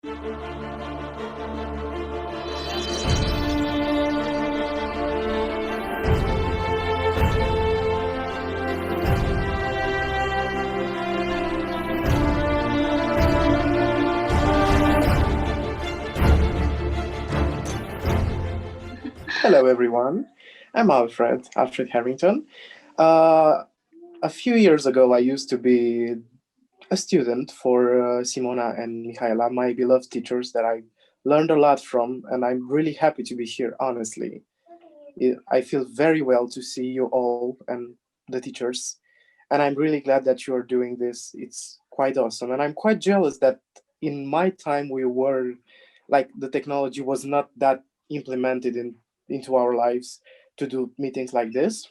Hello, everyone. I'm Alfred Harrington. Uh, a few years ago, I used to be a student for Simona and Mihaela, my beloved teachers that I learned a lot from, and I'm really happy to be here, honestly. I feel very well to see you all and the teachers, and I'm really glad that you are doing this. It's quite awesome, and I'm quite jealous that in my time we were like the technology was not that implemented into our lives to do meetings like this.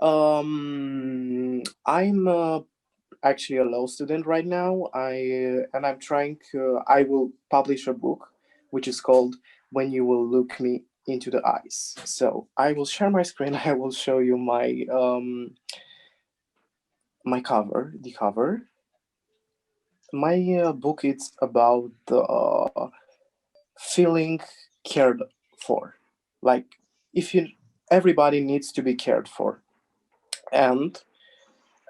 I'm actually a law student right now. I'm trying. I will publish a book, which is called "When You Will Look Me into the Eyes." So I will share my screen. I will show you my cover, the cover. My book is about feeling cared for. Like if you, everybody needs to be cared for, and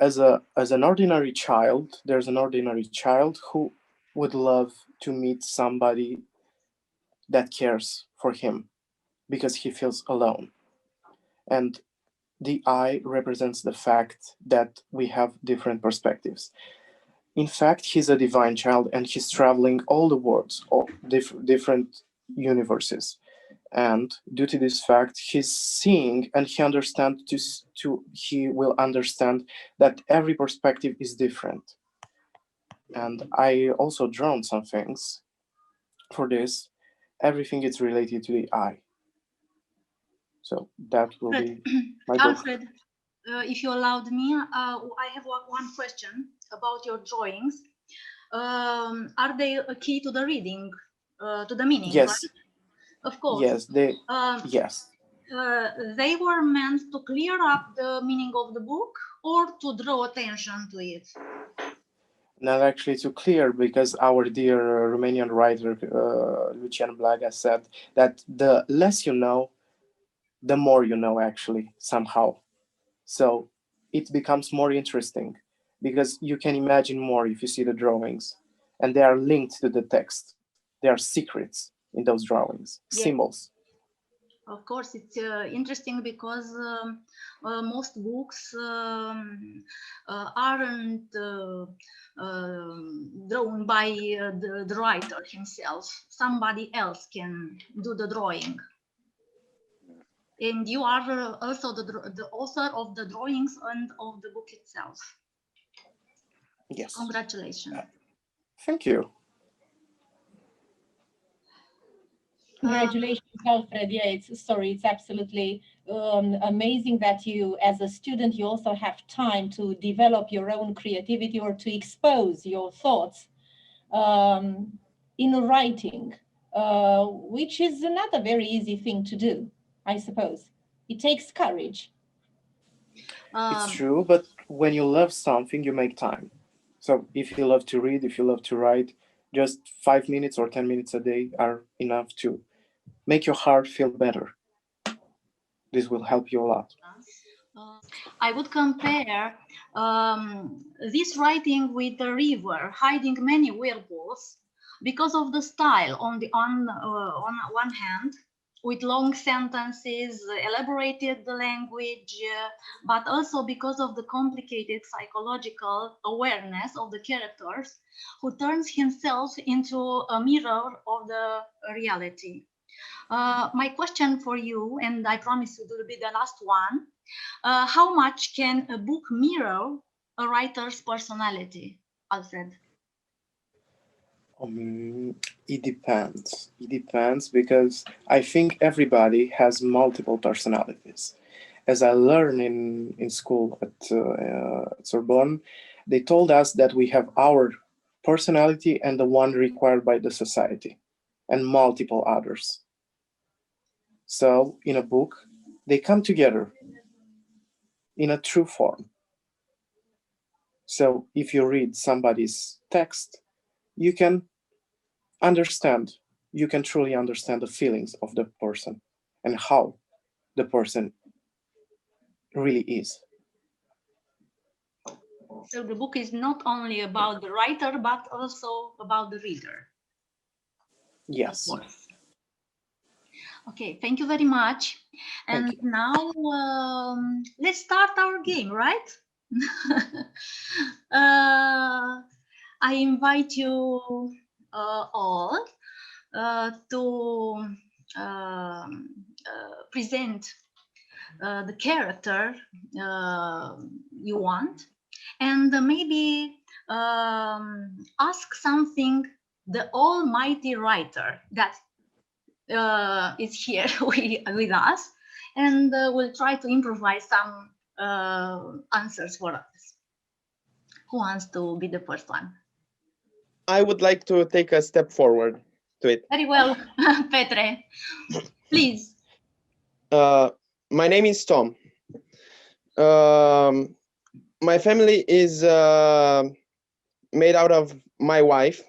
as an ordinary child, there's an ordinary child who would love to meet somebody that cares for him because he feels alone. And the eye represents the fact that we have different perspectives. In fact, he's a divine child and he's traveling all the worlds, all different universes. And due to this fact, he's seeing and he will understand that every perspective is different. And I also drawn some things for this. Everything is related to the eye. So that will be my book. Alfred, if you allowed me, I have one question about your drawings. Are they a key to the reading, to the meaning? Yes. Right? Of course. Yes, yes. They were meant to clear up the meaning of the book or to draw attention to it? Not actually to clear, because our dear Romanian writer Lucian Blaga said that the less you know, the more you know, actually, somehow. So it becomes more interesting because you can imagine more if you see the drawings, and they are linked to the text. There are secrets in those drawings, Yes. Symbols. Of course, it's interesting because most books aren't drawn by the writer himself. Somebody else can do the drawing. And you are also the author of the drawings and of the book itself. Yes. Congratulations. Thank you. Congratulations, Alfred. Yeah, it's absolutely amazing that you, as a student, you also have time to develop your own creativity or to expose your thoughts in writing, which is not a very easy thing to do, I suppose. It takes courage. It's true, but when you love something, you make time. So if you love to read, if you love to write, just 5 minutes or 10 minutes a day are enough to make your heart feel better. This will help you a lot. I would compare this writing with the river hiding many whirlpools because of the style on one hand, with long sentences, elaborated language, but also because of the complicated psychological awareness of the characters, who turns himself into a mirror of the reality. My question for you, and I promise it will be the last one, how much can a book mirror a writer's personality, Alfred? It depends. It depends because I think everybody has multiple personalities. As I learned in school at Sorbonne, they told us that we have our personality and the one required by the society, and multiple others. So in a book, they come together in a true form. So if you read somebody's text, you can understand, you can truly understand the feelings of the person and how the person really is. So the book is not only about the writer, but also about the reader. Yes. Of course. Okay, thank you very much. And now let's start our game, right? I invite you all to present the character you want, and maybe ask something the almighty writer that is here with us, and we'll try to improvise some answers for us. Who wants to be the first one? I would like to take a step forward to it. Very well, Petre, please. My name is Tom. My family is made out of my wife.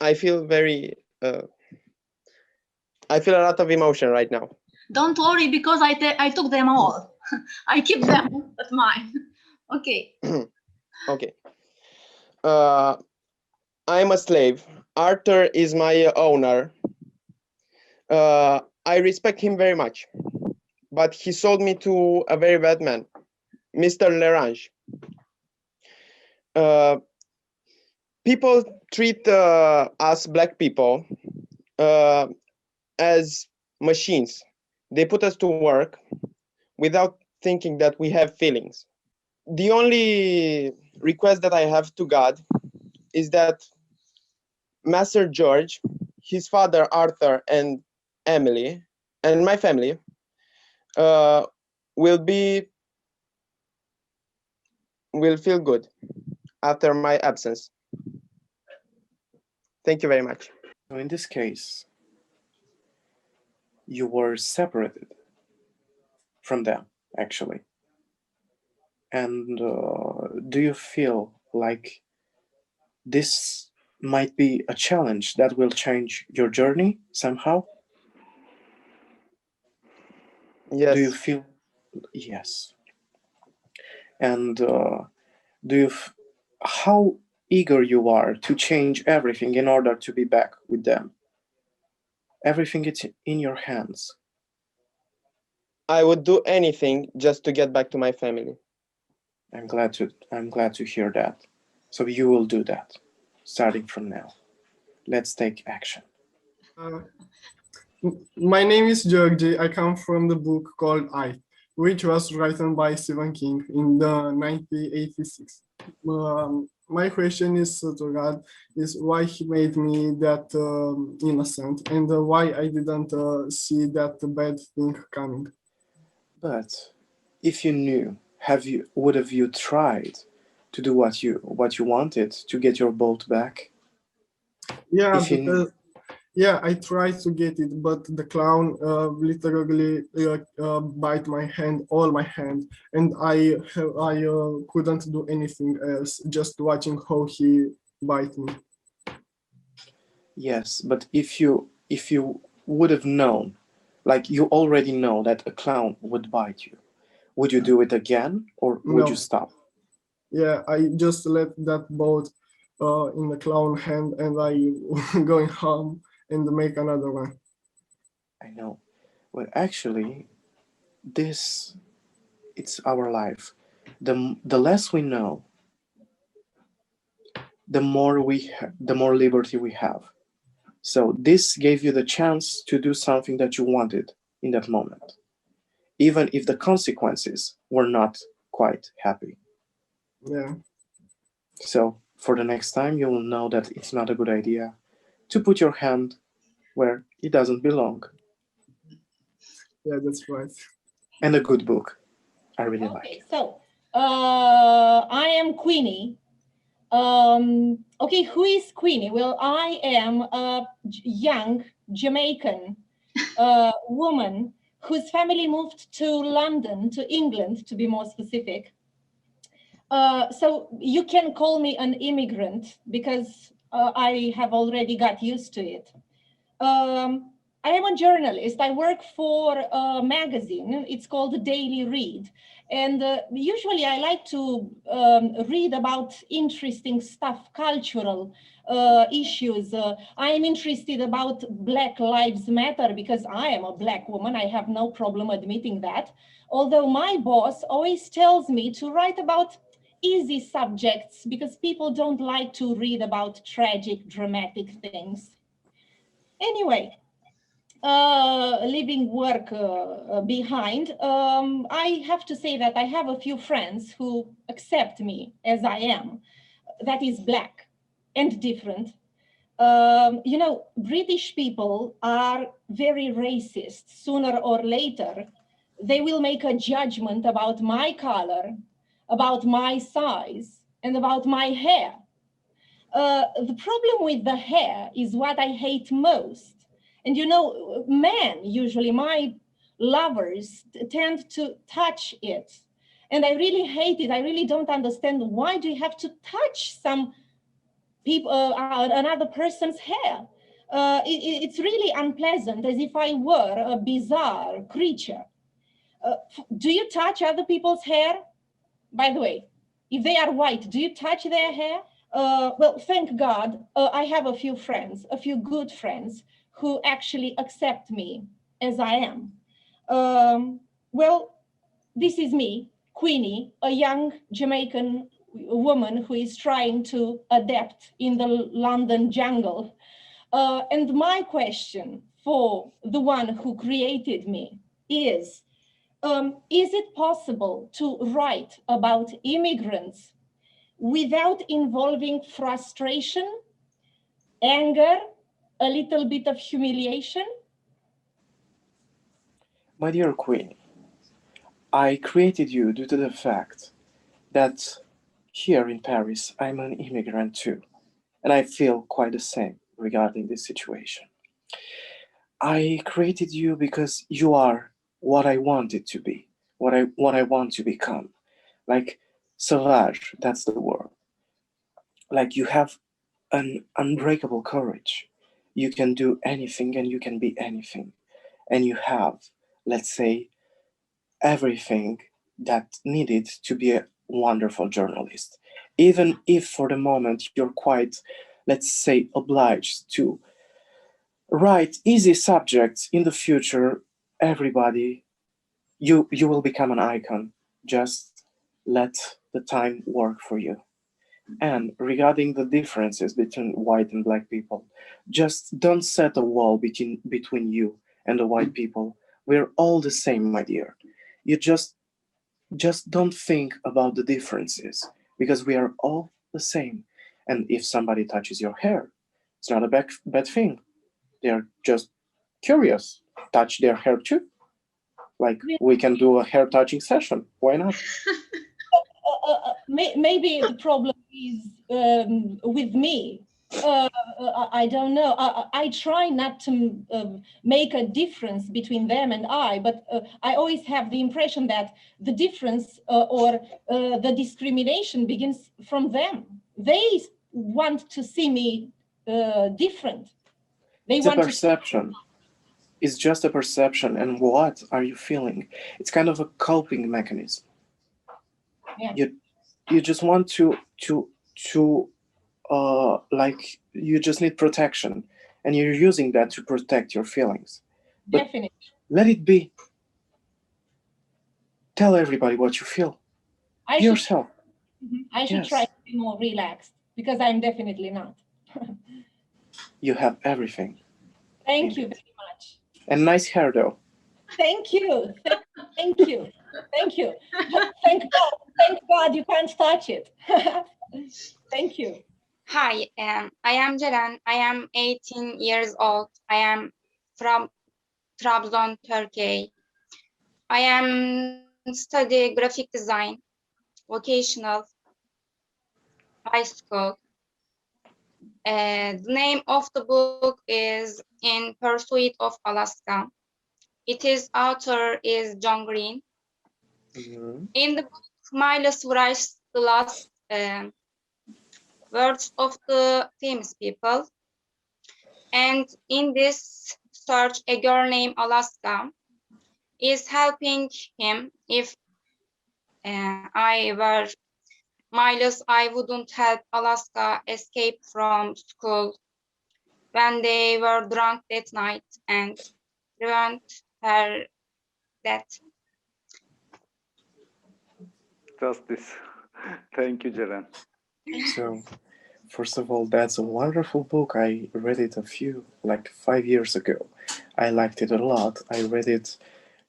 I feel I feel a lot of emotion right now. Don't worry, because I took them all. I keep them at mine. Okay. Okay. I'm a slave. Arthur is my owner. I respect him very much, but he sold me to a very bad man, Mr. Lerange. People treat us black people as machines. They put us to work without thinking that we have feelings. The only request that I have to God is that Master George, his father Arthur, and Emily, and my family will feel good after my absence. Thank you very much. So in this case, you were separated from them, actually. And do you feel like this might be a challenge that will change your journey somehow? Yes. Do you feel? Yes. And do you? How eager you are to change everything in order to be back with them? Everything is in your hands. I would do anything just to get back to my family. I'm glad to hear that. So you will do that, starting from now. Let's take action. My name is Georgie. I come from the book called I, which was written by Stephen King in the 1986. My question is to God is why he made me that innocent, and why I didn't see that bad thing coming. But if you knew, would have you tried to do what you wanted to get your boat back? Yeah, If you knew. Yeah, I tried to get it, but the clown literally bite my hand, all my hand, and I couldn't do anything else, just watching how he bite me. Yes, but if you would have known, like you already know that a clown would bite you, would you do it again, or would you stop? Yeah, I just let that boat in the clown hand, and I going home and make another one. I know. Well, actually, it's our life. The less we know, the more liberty we have. So this gave you the chance to do something that you wanted in that moment, even if the consequences were not quite happy. Yeah. So for the next time, you will know that it's not a good idea to put your hand where it doesn't belong. Yeah, that's right. And a good book. I really like. Okay, so I am Queenie. Okay, who is Queenie? Well, I am a young Jamaican woman whose family moved to London, to England, to be more specific, So you can call me an immigrant because I have already got used to it. I am a journalist. I work for a magazine. It's called Daily Read. And usually I like to read about interesting stuff, cultural issues. I am interested about Black Lives Matter because I am a Black woman. I have no problem admitting that. Although my boss always tells me to write about easy subjects because people don't like to read about tragic, dramatic things. Anyway, leaving work behind, I have to say that I have a few friends who accept me as I am. That is Black and different. You know, British people are very racist. Sooner or later, they will make a judgment about my color, about my size, and about my hair. The problem with the hair is what I hate most. And you know, men, usually my lovers, tend to touch it. And I really hate it. I really don't understand why do you have to touch some people, another person's hair? It's really unpleasant, as if I were a bizarre creature. Do you touch other people's hair? By the way, if they are white, do you touch their hair? Well, thank God, I have a few friends, a few good friends who actually accept me as I am. Well, this is me, Queenie, a young Jamaican woman who is trying to adapt in the London jungle. And my question for the one who created me is it possible to write about immigrants without involving frustration, anger, a little bit of humiliation? My dear Queen, I created you due to the fact that here in Paris, I'm an immigrant too, and I feel quite the same regarding this situation. I created you because you are what I wanted to be, what I want to become. Like sauvage, that's the word. Like you have an unbreakable courage. You can do anything and you can be anything. And you have, let's say, everything that needed to be a wonderful journalist. Even if for the moment you're quite, let's say, obliged to write easy subjects, in the future, everybody, you will become an icon. Just let the time work for you. And regarding the differences between white and black people, just don't set a wall between you and the white people. We're all the same, my dear. You just don't think about the differences because we are all the same. And if somebody touches your hair, it's not a bad thing. They're just curious. Touch their hair too. Like we can do a hair touching session. Why not? Maybe the problem is with me. I don't know. I try not to make a difference between them and I, but I always have the impression that the difference or the discrimination begins from them. They want to see me different. They It's a want perception. It's just a perception. And what are you feeling? It's kind of a coping mechanism. Yeah. You just want to like you just need protection, and you're using that to protect your feelings. But Definitely. let it be. Tell everybody what you feel. I Be should, yourself. I should Yes. try to be more relaxed because I'm definitely not. You have everything. Thank you very much. And nice hair though. Thank you. Thank you. Thank you. Thank God you can't touch it. Thank you. Hi, I am Ceren. I am 18 years old. I am from Trabzon, Turkey. I am study graphic design, vocational high school. The name of the book is In Pursuit of Alaska. Its author is John Green. In the book, Miles the last words of the famous people. And in this search, a girl named Alaska is helping him. If I were Miles, I wouldn't help Alaska escape from school when they were drunk that night and prevent her death. Just this. Thank you, Ceren. So, first of all, that's a wonderful book. I read it like 5 years ago. I liked it a lot. I read it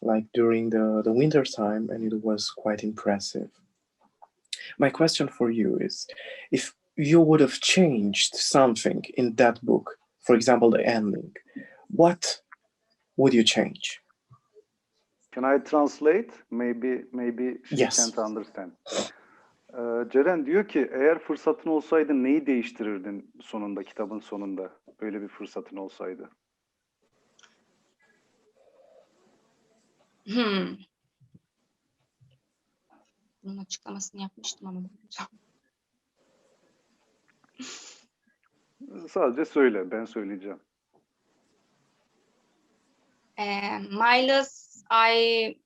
like during the winter time, and it was quite impressive. My question for you is, if you would have changed something in that book, for example, the ending, what would you change? Can I translate? Maybe she Yes. can't understand. Ceren diyor ki eğer fırsatın olsaydı neyi değiştirirdin sonunda, kitabın sonunda? Böyle bir fırsatın olsaydı. Bunun açıklamasını yapmıştım ama. Sadece söyle, ben söyleyeceğim. Miles, I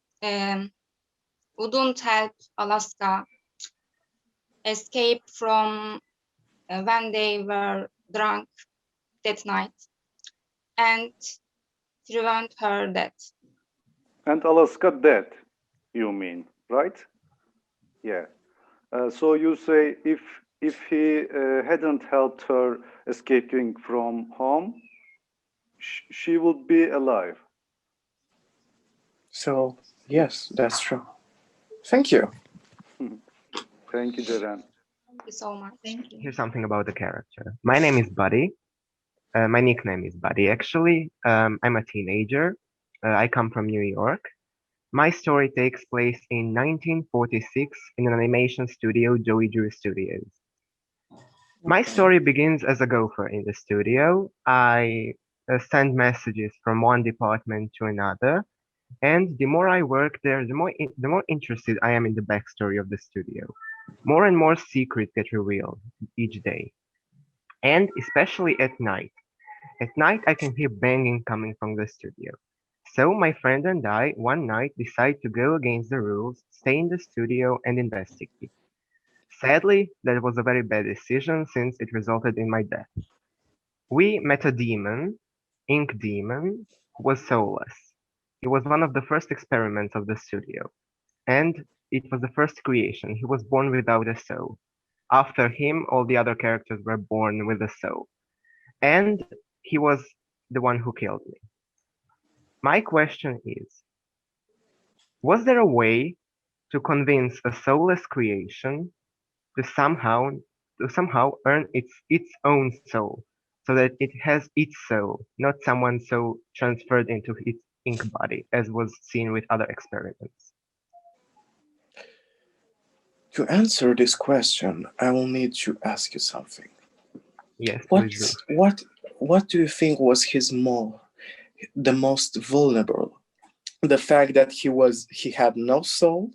wouldn't help Alaska escape from when they were drunk that night and prevent her death. And Alaska dead, you mean, right? Yeah. So you say if he hadn't helped her escaping from home, she would be alive. So, yes, that's true. Thank you. Thank you, Ceren. Thank you so much. Thank you. Here's something about the character. My name is Buddy. My nickname is Buddy, actually. I'm a teenager. I come from New York. My story takes place in 1946 in an animation studio, Joey Drew Studios. My story begins as a gopher in the studio. I send messages from one department to another, and the more I work there, the more interested I am in the backstory of the studio. More and more secrets get revealed each day, and especially at night. At night, I can hear banging coming from the studio. So my friend and I, one night, decide to go against the rules, stay in the studio, and investigate. Sadly, that was a very bad decision since it resulted in my death. We met a demon, Ink Demon, who was soulless. He was one of the first experiments of the studio, and it was the first creation. He was born without a soul. After him, all the other characters were born with a soul. And he was the one who killed me. My question is, was there a way to convince a soulless creation to somehow earn its own soul, so that it has its soul, not someone's soul transferred into its ink body, as was seen with other experiments? To answer this question, I will need to ask you something. Yes, please do. What do you think was the most vulnerable? The fact that he had no soul?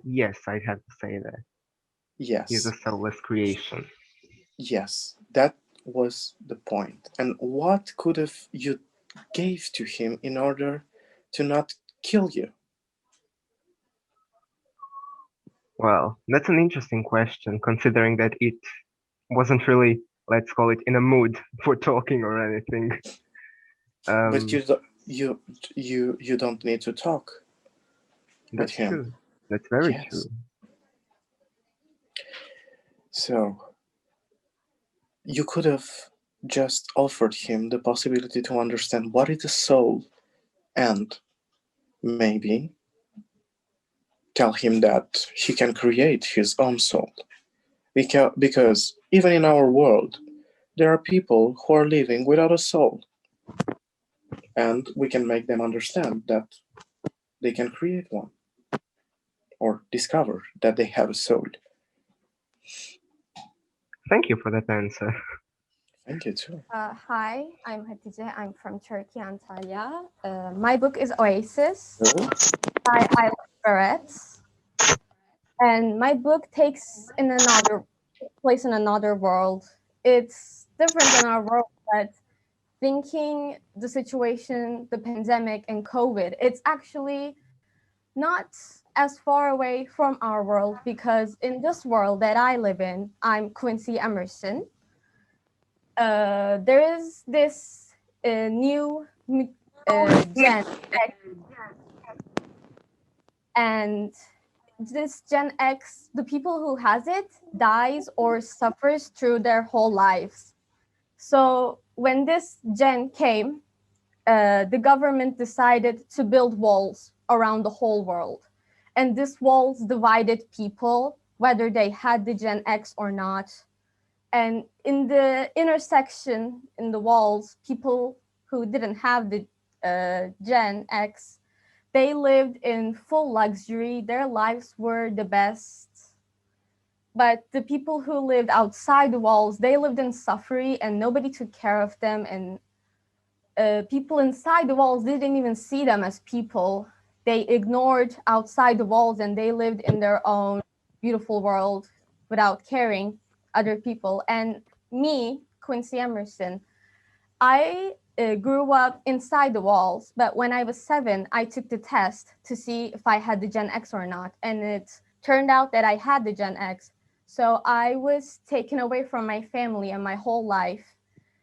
Yes, I'd have to say that. Yes. He's a soulless creation. Yes, that was the point. And what could have you gave to him in order to not kill you? Well, that's an interesting question, considering that it wasn't really, let's call it, in a mood for talking or anything. But you don't need to talk with him. True. That's very true. So you could have just offered him the possibility to understand what is the soul, and maybe tell him that he can create his own soul. Because even in our world, there are people who are living without a soul. And we can make them understand that they can create one, or discover that they have a soul. Thank you for that answer. Thank you too. Hi, I'm Hatice. I'm from Turkey, Antalya. My book is Oasis. I love birds. And my book takes in another place in another world. It's different than our world, but thinking the situation, the pandemic and COVID, it's actually not as far away from our world because in this world that I live in, I'm Quincy Emerson. There is this new Gen X, and this Gen X, the people who has it dies or suffers through their whole lives. So when this gen came, the government decided to build walls around the whole world. And these walls divided people, whether they had the Gen X or not. And in the intersection, in the walls, people who didn't have the Gen X, they lived in full luxury. Their lives were the best. But the people who lived outside the walls, they lived in suffering and nobody took care of them. And people inside the walls didn't even see them as people. They ignored outside the walls and they lived in their own beautiful world without caring other people. And me, Quincy Emerson, I grew up inside the walls, but when I was 7, I took the test to see if I had the Gen X or not. And it turned out that I had the Gen X. So I was taken away from my family and my whole life.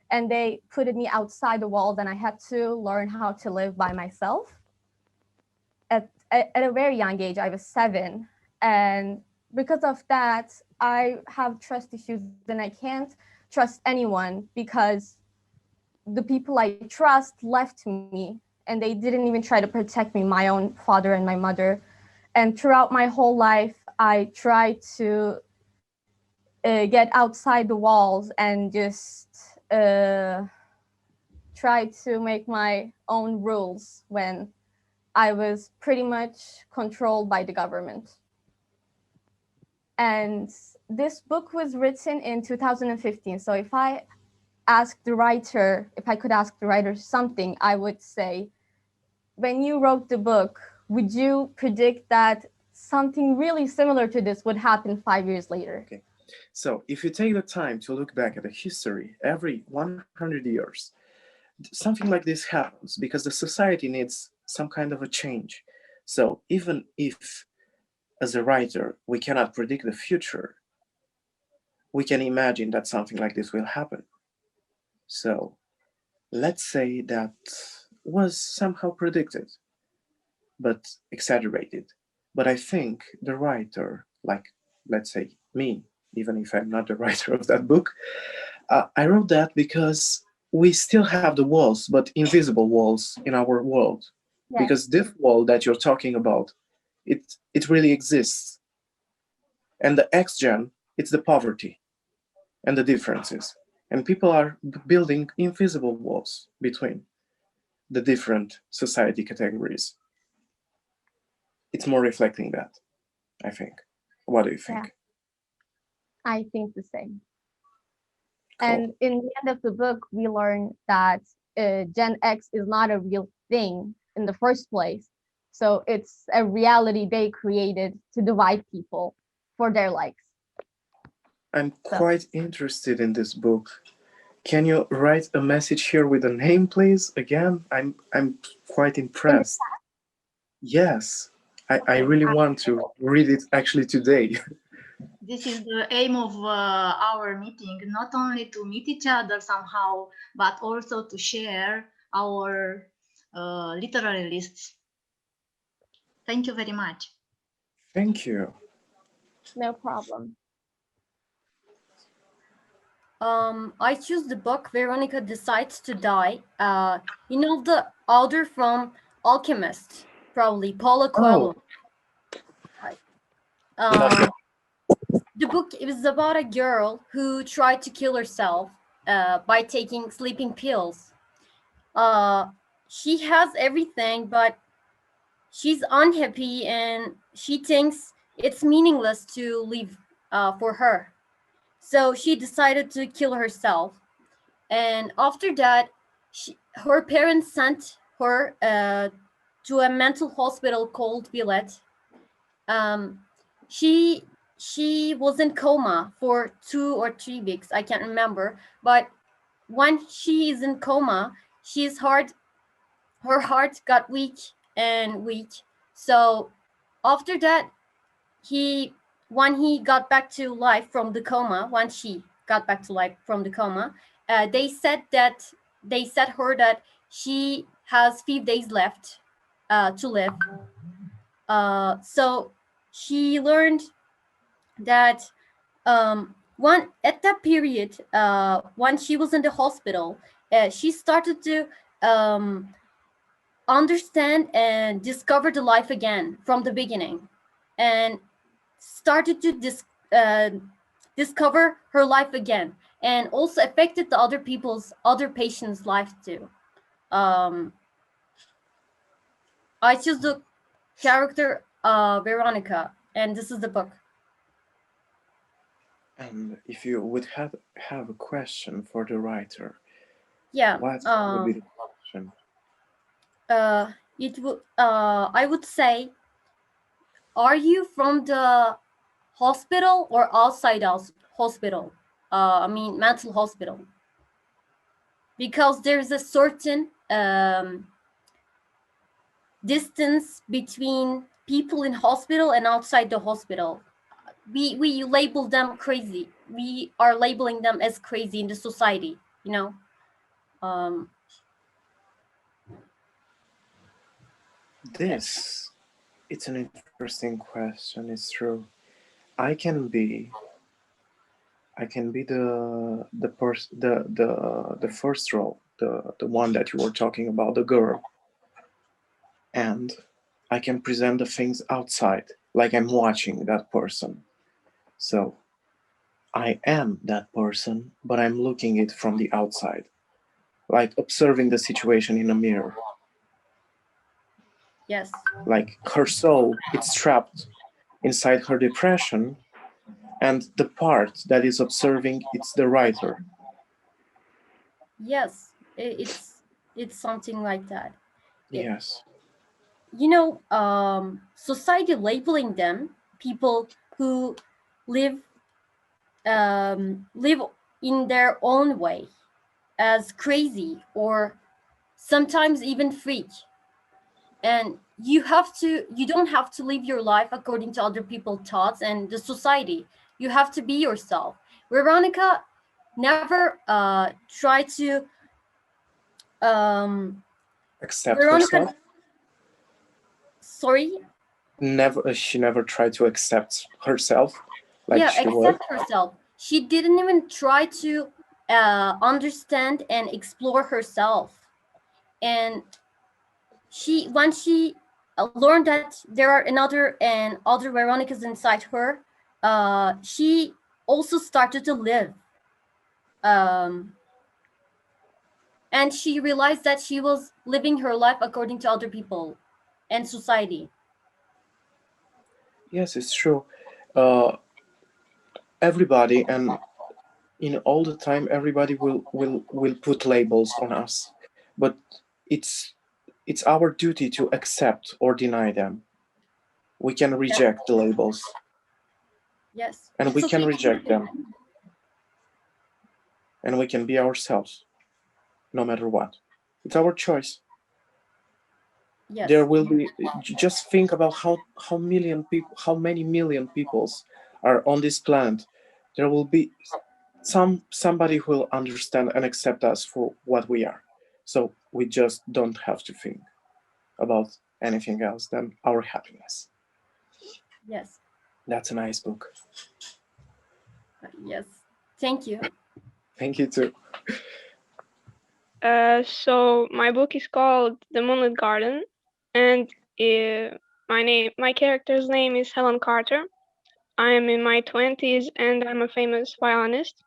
And they put me outside the walls and I had to learn how to live by myself. At a very young age, I was 7. And because of that, I have trust issues and I can't trust anyone because the people I trust left me and they didn't even try to protect me, my own father and my mother. And throughout my whole life, I tried to get outside the walls and just try to make my own rules when I was pretty much controlled by the government. And this book was written in 2015. So if I could ask the writer something, I would say, when you wrote the book, would you predict that something really similar to this would happen 5 years later? Okay. So if you take the time to look back at the history, every 100 years, something like this happens because the society needs some kind of a change. So even if, as a writer, we cannot predict the future, we can imagine that something like this will happen. So let's say that was somehow predicted, but exaggerated. But I think the writer, like, let's say me, even if I'm not the writer of that book, I wrote that because we still have the walls, but invisible walls in our world. Yes. Because this wall that you're talking about, it really exists. And the X gen, it's the poverty and the differences. And people are building invisible walls between the different society categories. It's more reflecting that, I think. What do you think? Yeah, I think the same. Cool. And in the end of the book, we learn that Gen X is not a real thing in the first place. So it's a reality they created to divide people for their likes. I'm quite interested in this book. Can you write a message here with a name, please? Again, I'm quite impressed. Yes, I really want to read it actually today. This is the aim of our meeting, not only to meet each other somehow, but also to share our literary lists. Thank you very much. Thank you. No problem. I choose the book Veronica Decides to Die. You know the author from Alchemist, probably Paulo Coelho. Not The book is about a girl who tried to kill herself by taking sleeping pills. She has everything, but she's unhappy and she thinks it's meaningless to live for her. So she decided to kill herself. And after that, her parents sent her to a mental hospital called Villette. she was in coma for 2 or 3 weeks. I can't remember. But when she is in coma, her heart got weak and weak. So after that, when he got back to life from the coma, when she got back to life from the coma, they said her that she has 5 days left to live. So she learned that at that period, when she was in the hospital, she started to understand and discover the life again from the beginning, and started to discover her life again, and also affected the other patients' life too. I choose the character Veronica, and this is the book. And if you would have a question for the writer, Yeah. what would be the question? It would. I would say, are you from the hospital or outside hospital? I mean, mental hospital. Because there's a certain distance between people in hospital and outside the hospital. We label them crazy. We are labeling them as crazy in the society, you know. It's an interesting question. It's true. I can be the first role, the one that you were talking about, the girl, and I can present the things outside, like I'm watching that person. So I am that person, but I'm looking it from the outside, like observing the situation in a mirror. Yes. Like her soul, it's trapped inside her depression, and the part that is observing, it's the writer. Yes, it's something like that. Yes. You know, society labeling them people who live in their own way as crazy or sometimes even freak. And you don't have to live your life according to other people's thoughts and the society. You have to be yourself. Veronica never tried to Accept Veronica, herself. Sorry. She never tried to accept herself, like Yeah, she was. accept herself. She didn't even try to understand and explore herself. And when she learned that there are other Veronicas inside her, she also started to live. And she realized that she was living her life according to other people and society. Yes, it's true. Everybody, and in all the time, everybody will put labels on us, but it's our duty to accept or deny them. We can reject the labels. Yes. And we can reject them. And we can be ourselves, no matter what. It's our choice. Yes. There will be, just think about how many million peoples are on this planet. There will be somebody who will understand and accept us for what we are. So we just don't have to think about anything else than our happiness. Yes. That's a nice book. Yes. Thank you. Thank you too. So my book is called The Moonlit Garden, and my character's name is Helen Carter. I am in my 20s and I'm a famous violinist.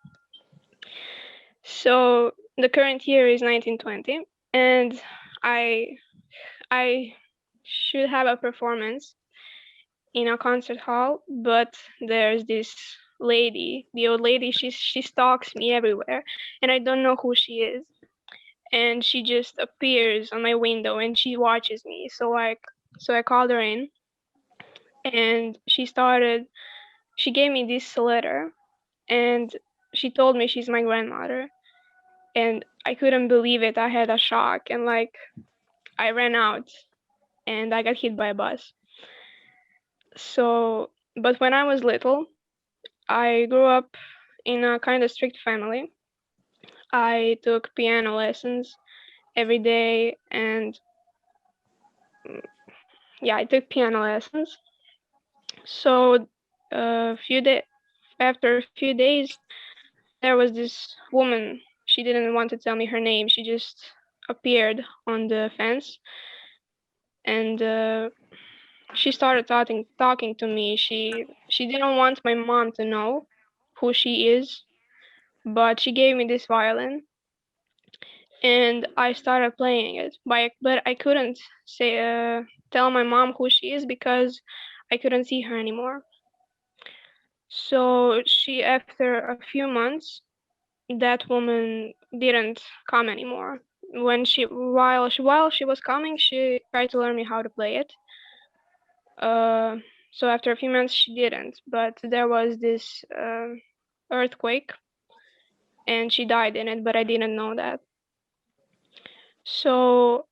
So the current year is 1920, and I should have a performance in a concert hall, but there's this lady, the old lady, she stalks me everywhere, and I don't know who she is. And she just appears on my window and she watches me. So I called her in, And she gave me this letter, and she told me she's my grandmother. And I couldn't believe it. I had a shock, and like I ran out and I got hit by a bus. So, but when I was little, I grew up in a kind of strict family. I took piano lessons every day, and yeah, I took piano lessons. So, after a few days, there was this woman. She didn't want to tell me her name. She just appeared on the fence, and she started talking to me. She didn't want my mom to know who she is, but she gave me this violin, and I started playing it. But I couldn't tell my mom who she is because I couldn't see her anymore. So after a few months, that woman didn't come anymore. While she was coming, she tried to learn me how to play it. So after a few months, she didn't. But there was this earthquake, and she died in it. But I didn't know that. So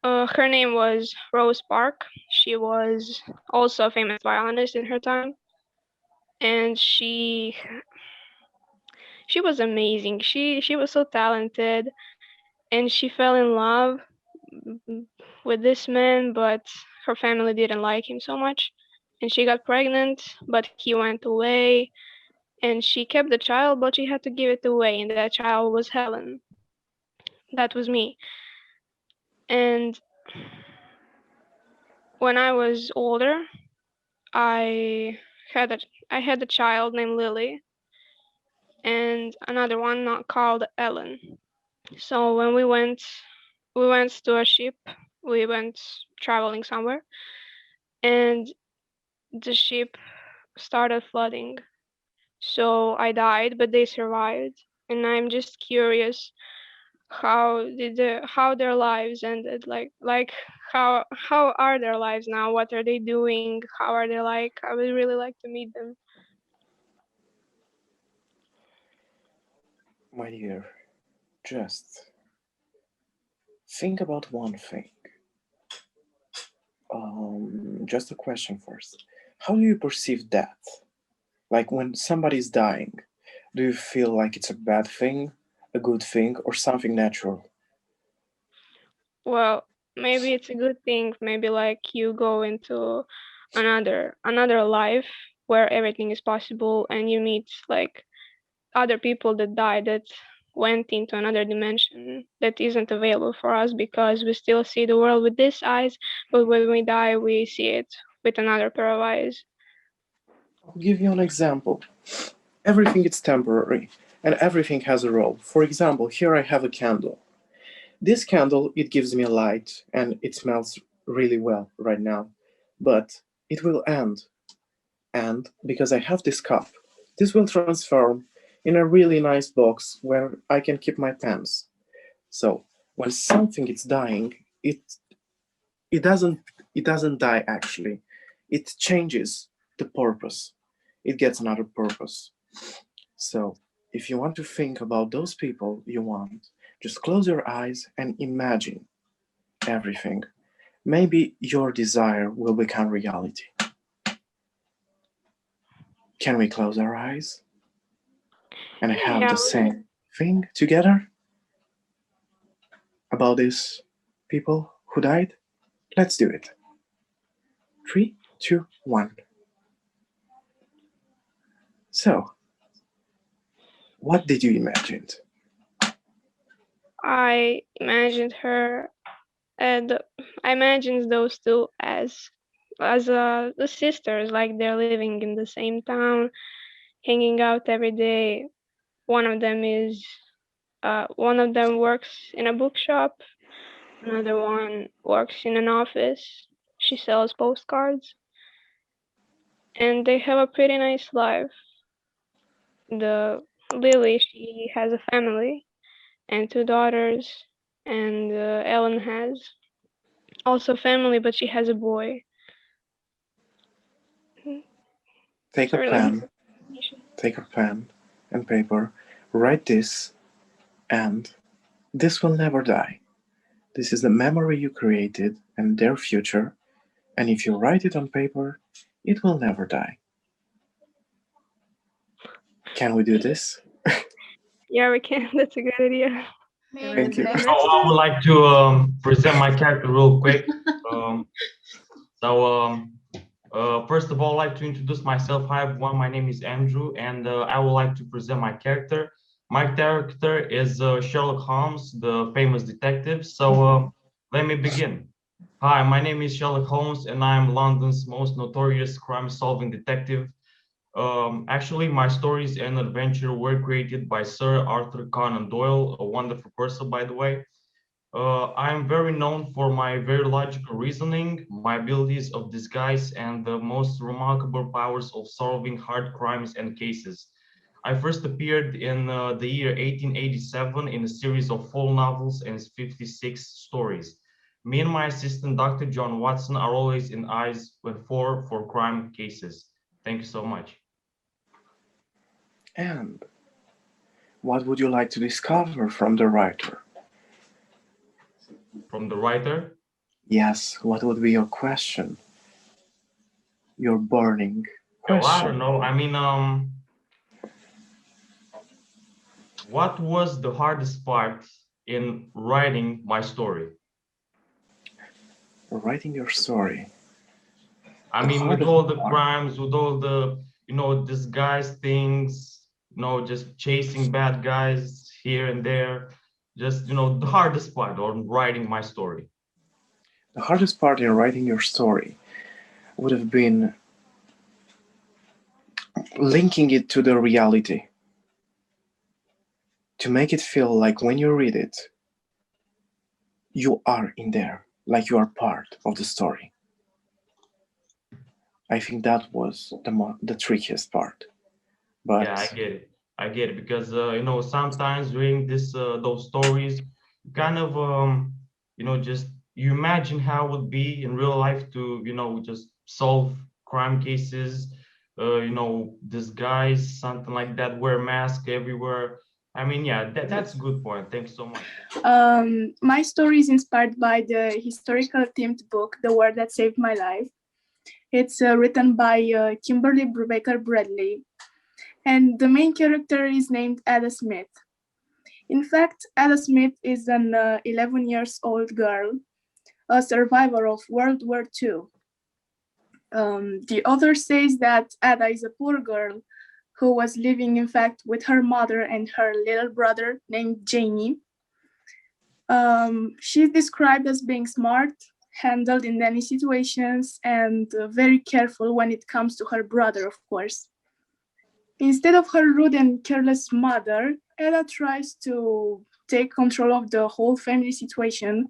her name was Rose Park. She was also a famous violinist in her time, and she was amazing. She was so talented, and she fell in love with this man, but her family didn't like him so much, and she got pregnant, but he went away, and she kept the child, but she had to give it away, and that child was Helen. That was me. And when I was older, I had a child named Lily, and another one not called Ellen. So when we went to a ship. We went traveling somewhere, and the ship started flooding. So I died, but they survived. And I'm just curious, how their lives ended, like how are their lives now? What are they doing? How are they like? I would really like to meet them. My dear, just think about one thing. Just a question first. How do you perceive death? Like when somebody's dying, do you feel like it's a bad thing, a good thing, or something natural? Well, maybe it's a good thing. Maybe like you go into another life where everything is possible, and you meet like other people that died, that went into another dimension that isn't available for us because we still see the world with these eyes, but when we die, we see it with another pair of eyes. I'll give you an example. Everything is temporary, and everything has a role. For example, here I have a candle. This candle, it gives me a light, and it smells really well right now. But it will end. And because I have this cup, this will transform in a really nice box where I can keep my pens. So when something is dying, it doesn't it doesn't die actually. It changes the purpose. It gets another purpose. So if you want to think about those people you want, just close your eyes and imagine everything. Maybe your desire will become reality. Can we close our eyes and have Yeah, the same thing together about these people who died? Let's do it. 3, 2, 1. So, what did you imagine? I imagined her, and I imagined those two as the sisters, like they're living in the same town, hanging out every day. One of them works in a bookshop. Another one works in an office. She sells postcards, and they have a pretty nice life. The Lily, she has a family and two daughters, and Ellen has also family, but she has a boy. Take a Sorry, pen, take a pen and paper, write this, and this will never die. This is the memory you created and their future, and if you write it on paper, it will never die. Can we do this? Yeah, we can. That's a good idea. Thank you. So I would like to present my character real quick. Um, First of all, I'd like to introduce myself. Hi everyone, my name is Andrew, and I would like to present my character. My character is Sherlock Holmes, the famous detective. So let me begin. Hi, my name is Sherlock Holmes, and I'm London's most notorious crime-solving detective. Actually, my stories and adventure were created by Sir Arthur Conan Doyle, a wonderful person, by the way. I am very known for my very logical reasoning, my abilities of disguise, and the most remarkable powers of solving hard crimes and cases. I first appeared in the year 1887 in a series of 4 novels and 56 stories. Me and my assistant, Dr. John Watson, are always in eyes for crime cases. Thank you so much. And what would you like to discover from the writer? From the writer? Yes, what would be your question? Your burning Well, I question. don't know. I mean, what was the hardest part in writing my story? Writing your story. I mean, with all the crimes, with all the, disguise things, just chasing bad guys here and there, just, the hardest part on writing my story. The hardest part in writing your story would have been linking it to the reality. To make it feel like when you read it, you are in there, like you are part of the story. I think that was the trickiest part. But yeah, I get it because sometimes reading those stories, kind of just you imagine how it would be in real life to just solve crime cases, disguise something like that, wear mask everywhere. I mean, yeah, that's a good point. Thanks so much. My story is inspired by the historical themed book, The War That Saved My Life. It's written by Kimberly Brubaker Bradley, and the main character is named Ada Smith. In fact, Ada Smith is an 11 years old girl, a survivor of World War II. The author says that Ada is a poor girl who was living, in fact, with her mother and her little brother named Jamie. She's described as being smart, handled in any situations, and very careful when it comes to her brother, of course. Instead of her rude and careless mother, Ella tries to take control of the whole family situation,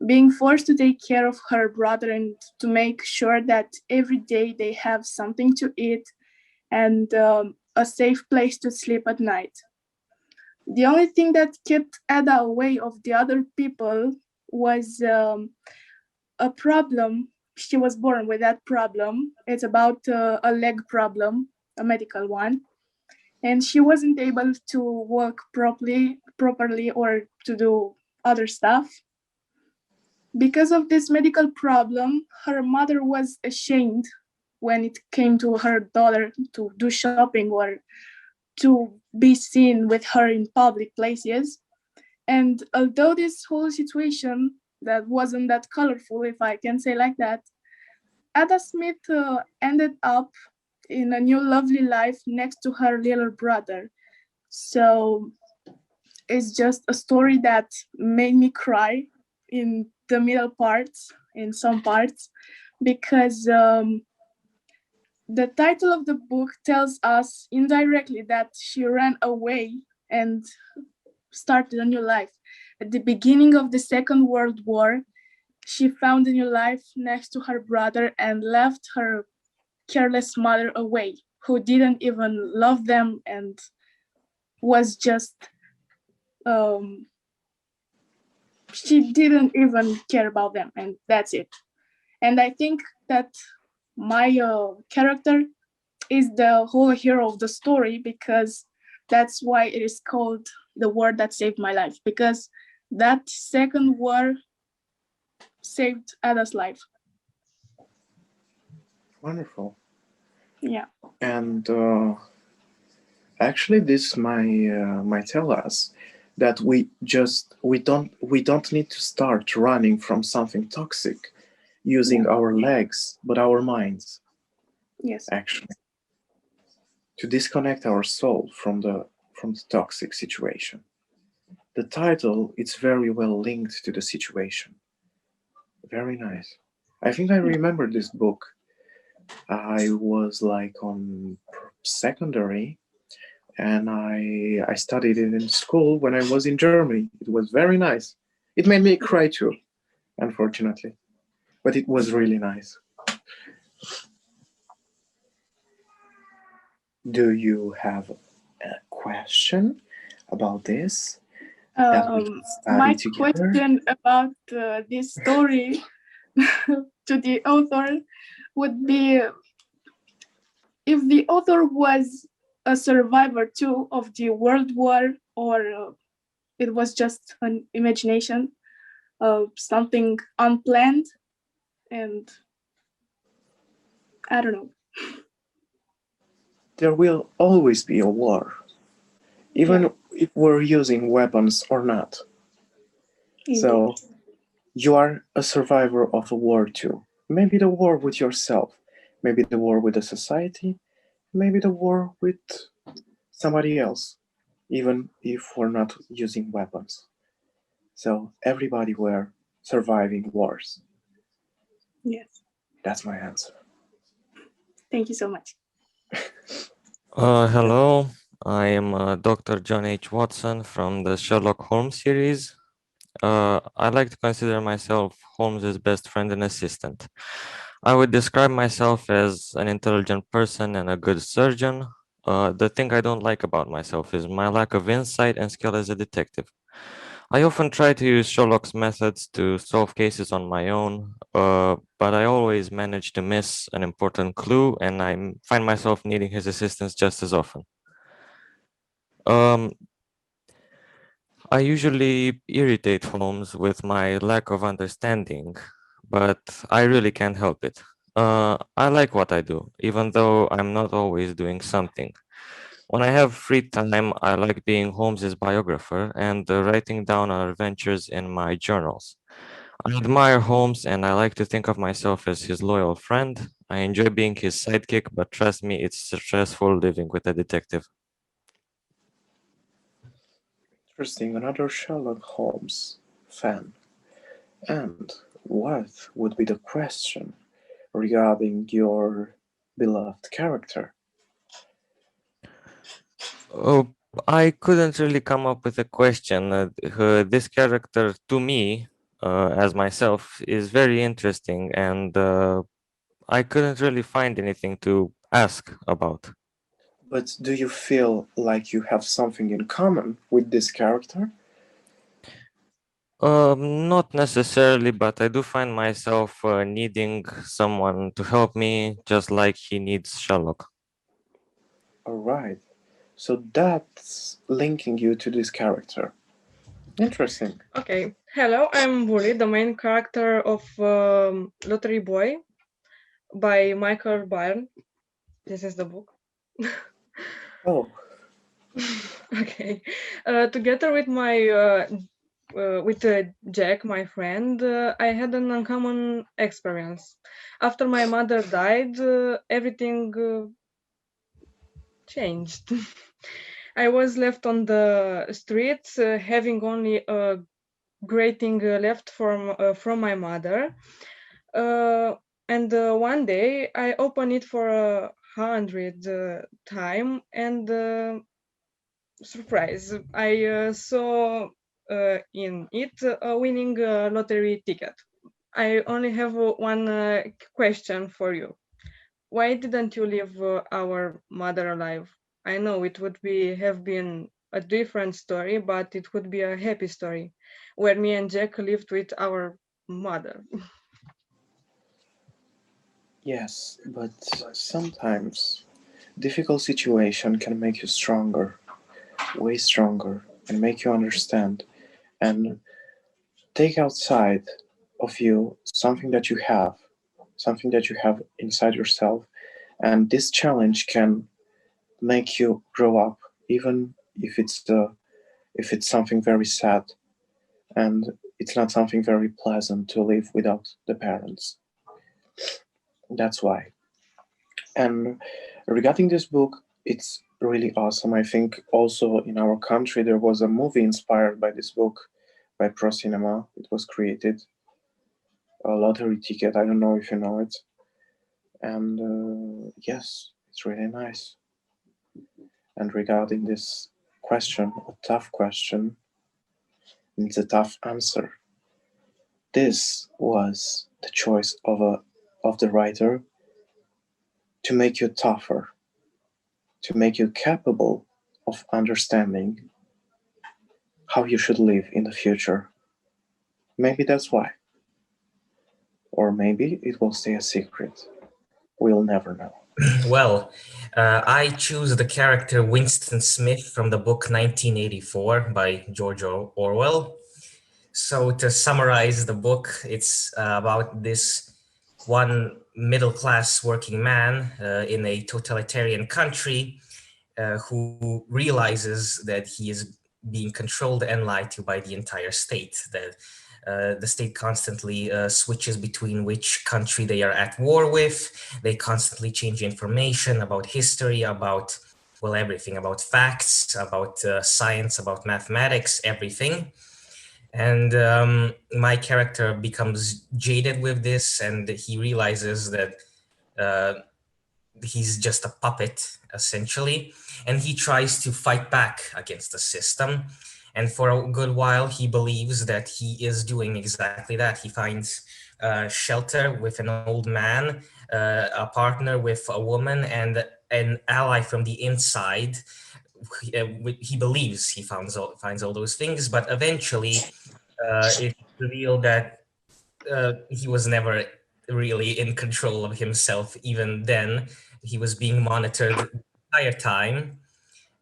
being forced to take care of her brother and to make sure that every day they have something to eat and a safe place to sleep at night. The only thing that kept Ada away of the other people was a problem. She was born with that problem. It's about a leg problem, a medical one. And she wasn't able to walk properly or to do other stuff. Because of this medical problem, her mother was ashamed when it came to her daughter to do shopping or to be seen with her in public places. And although this whole situation that wasn't that colorful, if I can say like that, Ada Smith ended up in a new lovely life next to her little brother. So it's just a story that made me cry in the middle parts, in some parts, because the title of the book tells us indirectly that she ran away and started a new life. At the beginning of the Second World War, she found a new life next to her brother and left her careless mother away, who didn't even love them and was just, she didn't even care about them, and that's it. And I think that my character is the whole hero of the story, because that's why it is called the war that saved my life, because that second war saved Ada's life. Wonderful. Yeah. And actually, this might tell us that we don't need to start running from something toxic using our legs, but our minds. Yes. Actually, to disconnect our soul from the toxic situation. The title is very well linked to the situation. Very nice. I think I remember this book. I was like on secondary, and I studied it in school when I was in Germany. It was very nice. It made me cry too, unfortunately, but it was really nice. Do you have a question about this that we can study My together? question about this story to the author would be, if the author was a survivor too of the World War, or it was just an imagination of something unplanned, and I don't know. There will always be a war, even if we're using weapons or not. So you are a survivor of a war too. Maybe the war with yourself, maybe the war with the society, maybe the war with somebody else, even if we're not using weapons. So everybody were surviving wars. Yes. That's my answer. Thank you so much. Hello, I am Dr. John H. Watson from the Sherlock Holmes series. I like to consider myself Holmes's best friend and assistant. I would describe myself as an intelligent person and a good surgeon. The thing I don't like about myself is my lack of insight and skill as a detective. I often try to use Sherlock's methods to solve cases on my own, but I always manage to miss an important clue, and I find myself needing his assistance just as often. Um, I usually irritate Holmes with my lack of understanding, but I really can't help it. I like what I do, even though I'm not always doing something. When I have free time, I like being Holmes's biographer and writing down our adventures in my journals. I admire Holmes and I like to think of myself as his loyal friend. I enjoy being his sidekick, but trust me, it's stressful living with a detective. Interesting, another Sherlock Holmes fan. And what would be the question regarding your beloved character? Oh, I couldn't really come up with a question. This character, to me, as myself, is very interesting, and I couldn't really find anything to ask about. But do you feel like you have something in common with this character? Not necessarily, but I do find myself needing someone to help me, just like he needs Sherlock. All right. So that's linking you to this character. Interesting. Okay. Hello, I'm Bully, the main character of Lottery Boy by Michael Byrne. This is the book. Oh. Okay. Together with Jack, my friend, I had an uncommon experience. After my mother died, everything changed. I was left on the streets, having only a greeting left from my mother. And one day I opened it for 100th time, and surprise, I saw in it a winning lottery ticket. I only have one question for you. Why didn't you leave our mother alive? I know it would have been a different story, but it would be a happy story where me and Jack lived with our mother. Yes, but sometimes difficult situation can make you stronger, way stronger, and make you understand and take outside of you something that you have inside yourself, and this challenge can make you grow up, even if it's something very sad and it's not something very pleasant to live without the parents. That's why. And regarding this book, it's really awesome. I think also in our country there was a movie inspired by this book by Pro Cinema. It was created. A lottery ticket. I don't know if you know it. And yes, it's really nice. And regarding this question, a tough question, it's a tough answer. This was the choice of the writer to make you tougher, to make you capable of understanding how you should live in the future. Maybe that's why. Or maybe it will stay a secret. We'll never know. Well, I choose the character Winston Smith from the book 1984 by George Orwell. So to summarize the book, it's about this one middle-class working man in a totalitarian country who realizes that he is being controlled and lied to by the entire state, that the state constantly switches between which country they are at war with. They constantly change information about history, about, well, everything, about facts, about science, about mathematics, everything. And my character becomes jaded with this, and he realizes that he's just a puppet, essentially, and he tries to fight back against the system. And for a good while, he believes that he is doing exactly that. He finds shelter with an old man, a partner with a woman, and an ally from the inside. He believes he finds all those things, but eventually it's revealed that he was never really in control of himself. Even then, he was being monitored the entire time.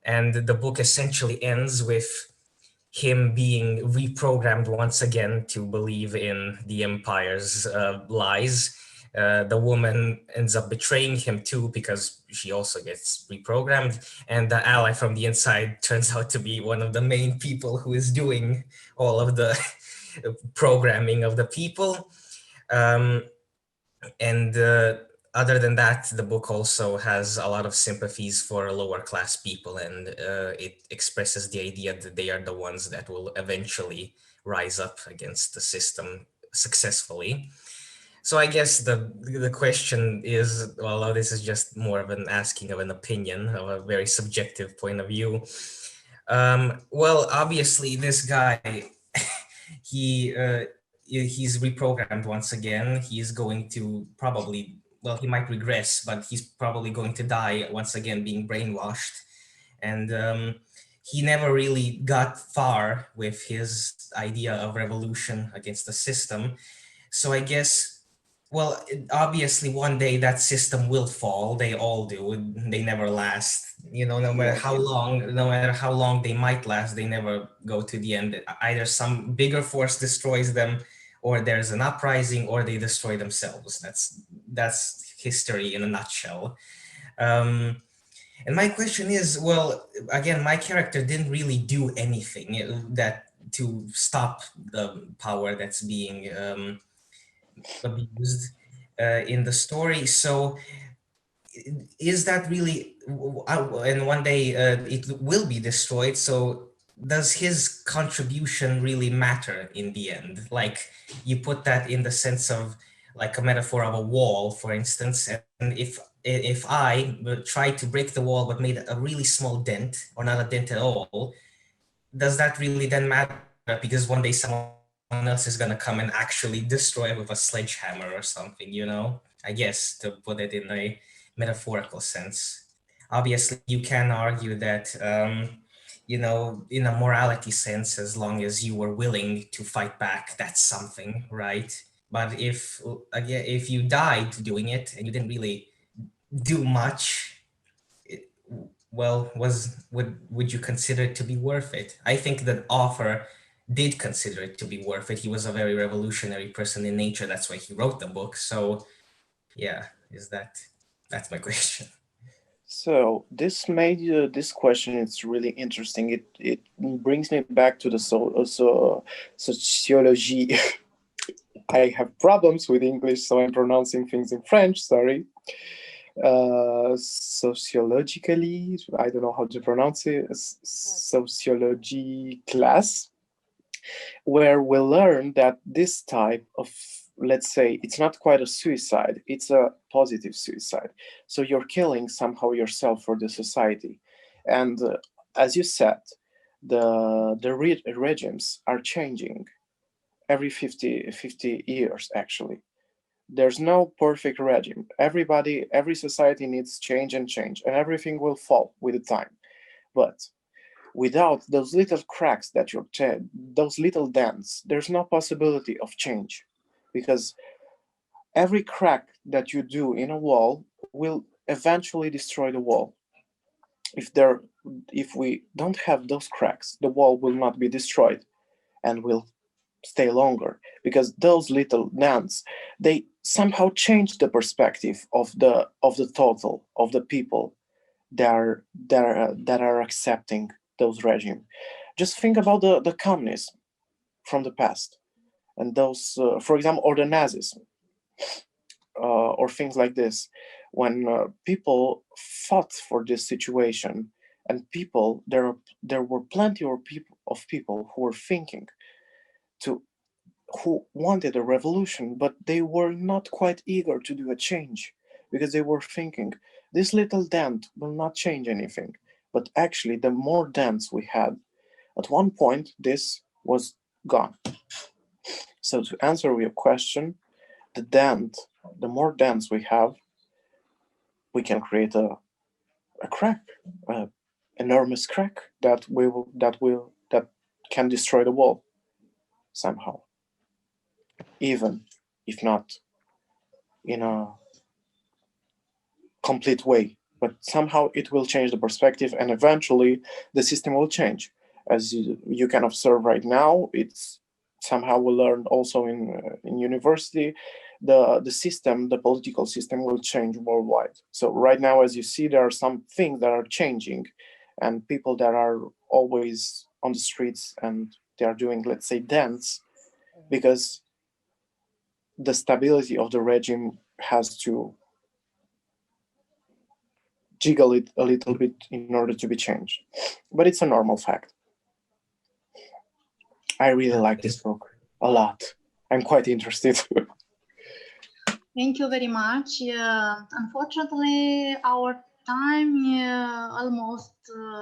And the book essentially ends with him being reprogrammed once again to believe in the empire's lies. The woman ends up betraying him too, because she also gets reprogrammed, and the ally from the inside turns out to be one of the main people who is doing all of the programming of the people. And other than that, the book also has a lot of sympathies for lower class people, and it expresses the idea that they are the ones that will eventually rise up against the system successfully. So I guess the question is, although this is just more of an asking of an opinion, of a very subjective point of view. Well, obviously this guy, he's reprogrammed once again. He's going to probably, well, he might regress, but he's probably going to die once again, being brainwashed. And he never really got far with his idea of revolution against the system. So I guess, well, obviously one day that system will fall. They all do. They never last. You know, no matter how long they might last, they never go to the end. Either some bigger force destroys them, or there's an uprising, or they destroy themselves. That's history in a nutshell. And my question is, well, again, my character didn't really do anything that to stop the power that's being abused in the story. So is that really, and one day it will be destroyed, so does his contribution really matter in the end? Like, you put that in the sense of like a metaphor of a wall, for instance, and if I tried to break the wall but made a really small dent, or not a dent at all, does that really then matter? Because one day someone else is gonna come and actually destroy it with a sledgehammer or something, you know? I guess, to put it in a metaphorical sense. Obviously, you can argue that, you know, in a morality sense, as long as you were willing to fight back, that's something, right? But if, again, if you died doing it and you didn't really do much, well, would you consider it to be worth it? I think that author did consider it to be worth it. He was a very revolutionary person in nature. That's why he wrote the book. So yeah, that's my question. So this question is really interesting. It brings me back to the sociology. I have problems with English, so I'm pronouncing things in French. Sorry. Sociologically, I don't know how to pronounce it. Sociology class, where we learn that this type of, let's say, it's not quite a suicide, it's a positive suicide. So you're killing somehow yourself for the society. And as you said, the regimes are changing every 50 years, actually. There's no perfect regime. Every society needs change, and everything will fall with the time. But without those little cracks that those little dents, there's no possibility of change, because every crack that you do in a wall will eventually destroy the wall. If we don't have those cracks, the wall will not be destroyed and will stay longer, because those little dents, they somehow change the perspective of the total of the people that are accepting those regime. Just think about the communists from the past, and those, for example, or the Nazis, or things like this, when people fought for this situation, and there were plenty of people who were thinking to who wanted a revolution, but they were not quite eager to do a change, because they were thinking this little dent will not change anything. But actually, the more dents we had, at one point, this was gone. So to answer your question, the more dents we have, we can create a crack, an enormous crack that can destroy the wall somehow, even if not in a complete way, but somehow it will change the perspective, and eventually the system will change. As you can observe right now, it's somehow we learned also in university, the political system will change worldwide. So right now, as you see, there are some things that are changing, and people that are always on the streets, and they are doing, let's say, dance, because the stability of the regime has to jiggle it a little bit in order to be changed. But it's a normal fact. I really like this book a lot. I'm quite interested. Thank you very much. Unfortunately, our time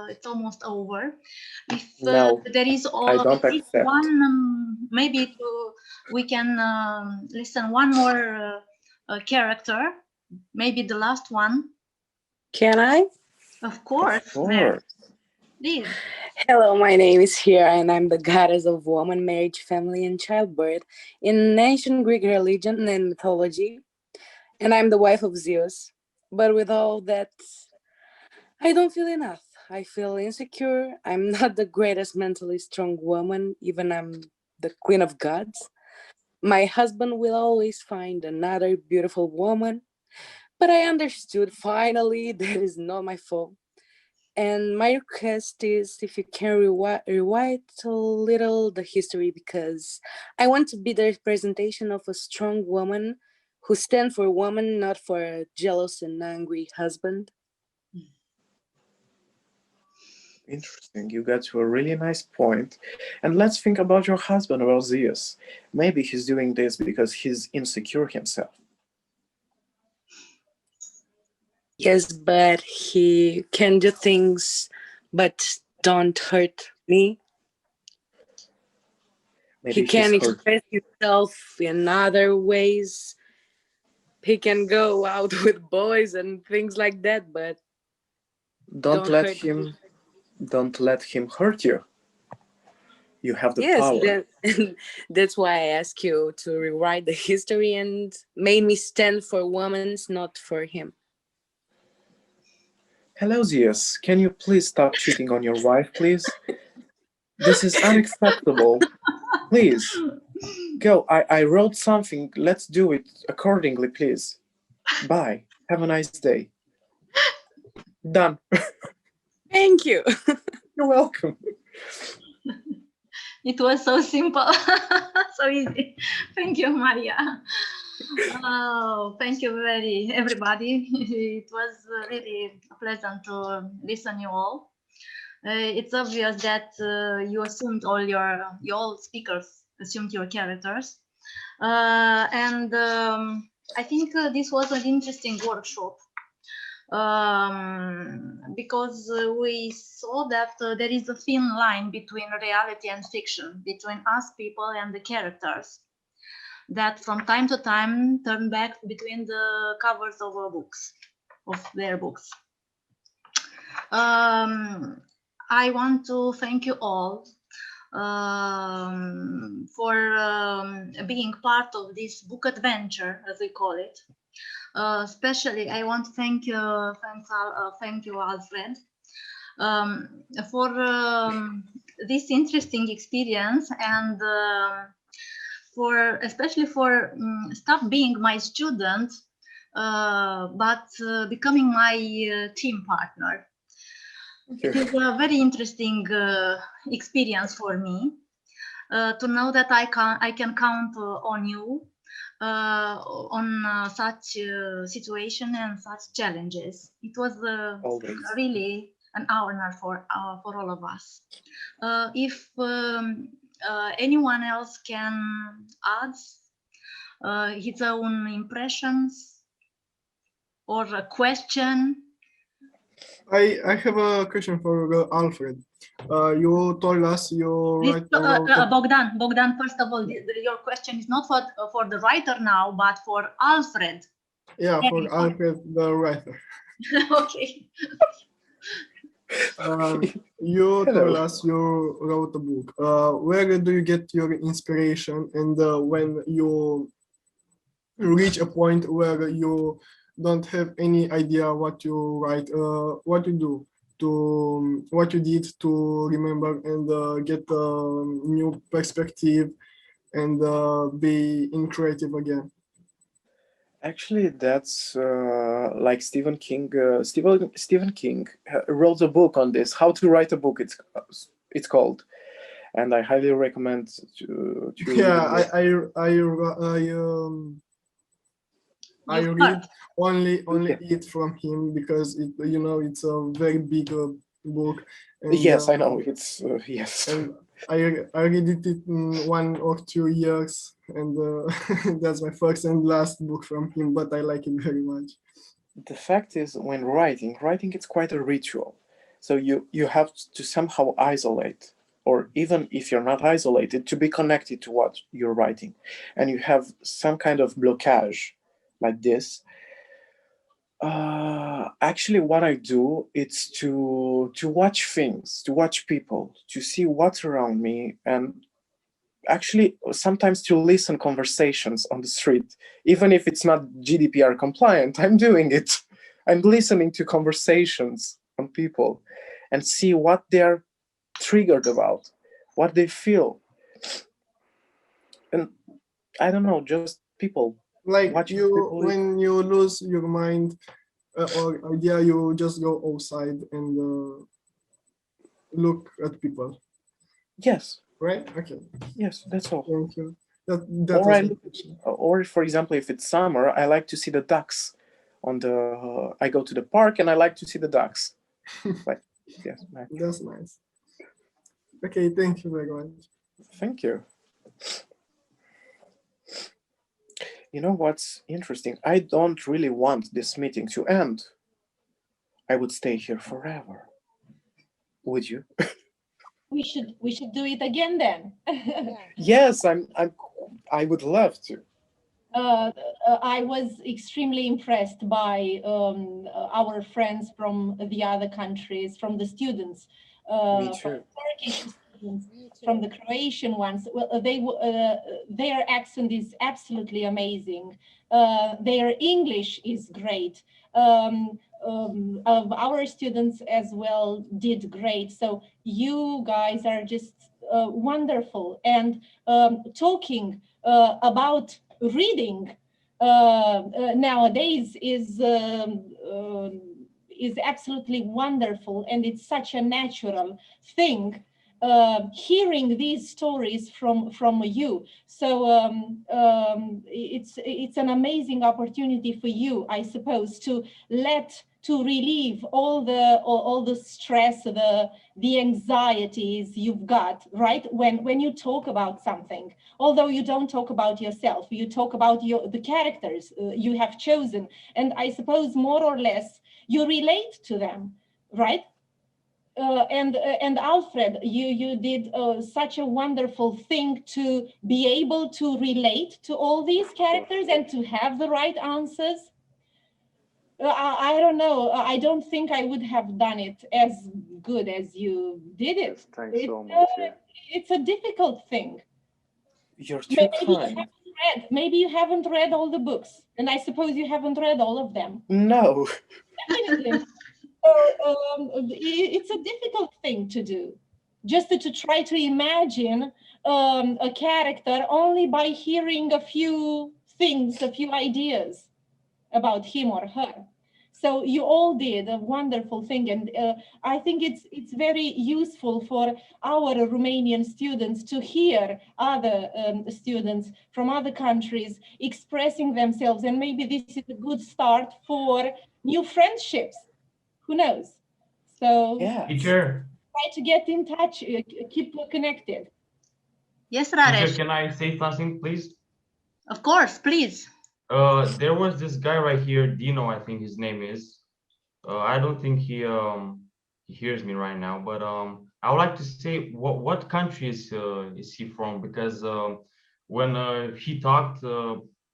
it's almost over. If No, there is I don't accept. one, maybe we can listen one more character, maybe the last one. Can I? Of course. Of course. Please. Hello, my name is Hera, and I'm the goddess of woman, marriage, family, and childbirth in ancient Greek religion and mythology. And I'm the wife of Zeus. But with all that, I don't feel enough. I feel insecure. I'm not the greatest mentally strong woman, even I'm the queen of gods. My husband will always find another beautiful woman. But I understood finally that is not my fault. And my request is if you can rewrite a little the history, because I want to be the representation of a strong woman who stands for a woman, not for a jealous and angry husband. Interesting. You got to a really nice point. And let's think about your husband, about Zeus. Maybe he's doing this because he's insecure himself. Yes, but he can do things but don't hurt me. Maybe he can he's hurt. express himself in other ways. He can go out with boys and things like that, but Don't let him hurt you. You have the power. That's why I ask you to rewrite the history and made me stand for women, not for him. Hello, Zeus. Can you please stop cheating on your wife, please? This is unacceptable. Please, go. I wrote something. Let's do it accordingly, please. Bye. Have a nice day. Done. Thank you. You're welcome. It was so simple, so easy. Thank you, Maria. Oh, thank you everybody. It was really pleasant to listen you all. It's obvious that you assumed you all speakers assumed your characters. And I think this was an interesting workshop. Because we saw that there is a thin line between reality and fiction, between us people and the characters, that from time to time turn back between the covers of their books. I want to thank you all for being part of this book adventure, as we call it. Especially, I want to thank you, Alfred, for this interesting experience, and especially for stop being my student, but becoming my team partner. It is a very interesting experience for me to know that I can count on you. On such situation and such challenges. It was really an honor for all of us. If anyone else can add his own impressions or a question. I have a question for Alfred. You told us you write Bogdan, first of all, your question is not for the writer now, but for Alfred. Yeah, for Alfred, the writer. Okay. You told us you wrote a book. Where do you get your inspiration, and when you reach a point where you don't have any idea what you write, what you do? What you did to remember and get a new perspective and be creative again? Actually, that's like Stephen King. Stephen King wrote a book on this, how to write a book. It's called, and I highly recommend to yeah, I read only it from him because it's a very big book. And, yes, I know it's yes. And I read it in 1 or 2 years, and that's my first and last book from him. But I like it very much. The fact is, when writing it's quite a ritual. So you have to somehow isolate, or even if you're not isolated, to be connected to what you're writing, and you have some kind of blockage like this. Actually, what I do is to watch things, to watch people, to see what's around me, and actually sometimes to listen conversations on the street, even if it's not GDPR compliant. I'm doing it. I'm listening to conversations on people and see what they're triggered about, what they feel, and I don't know, just people. Like when you lose your mind or idea, you just go outside and look at people. Yes. Right? Okay. Yes, that's all. Thank you. That or for example, if it's summer, I like to see the ducks on the. I go to the park and I like to see the ducks. Like, yes, that's nice. Okay, thank you very much. Thank you. You know what's interesting? I don't really want this meeting to end. I would stay here forever. Would you? We should do it again then. Yes, I would love to. I was extremely impressed by our friends from the other countries, from the students, Me too. from Turkish students, from the Croatian ones. Well, their accent is absolutely amazing. Their English is great. our students as well did great. So you guys are just wonderful. And talking about reading nowadays is absolutely wonderful, and it's such a natural thing. Hearing these stories from you, so it's an amazing opportunity for you, I suppose, to relieve all the stress, the anxieties you've got, right? When you talk about something, although you don't talk about yourself, you talk about the characters you have chosen, and I suppose more or less you relate to them, right? And Alfred, you did such a wonderful thing to be able to relate to all these characters and to have the right answers. I don't know. I don't think I would have done it as good as you did it. Yes, thanks so much. Yeah. It's a difficult thing. You're too kind. Maybe you haven't read all the books, and I suppose you haven't read all of them. No. Definitely. It's a difficult thing to do, just to try to imagine a character only by hearing a few things, a few ideas about him or her. So you all did a wonderful thing, and I think it's very useful for our Romanian students to hear other students from other countries expressing themselves, and maybe this is a good start for new friendships. Who knows? So yeah, Teacher, try to get in touch, keep connected. Yes, teacher, Raresh. can I say something, please? Of course, please. There was this guy right here, Dino, I think his name is. I don't think he hears me right now, but I would like to say what country is he from? Because when he talked,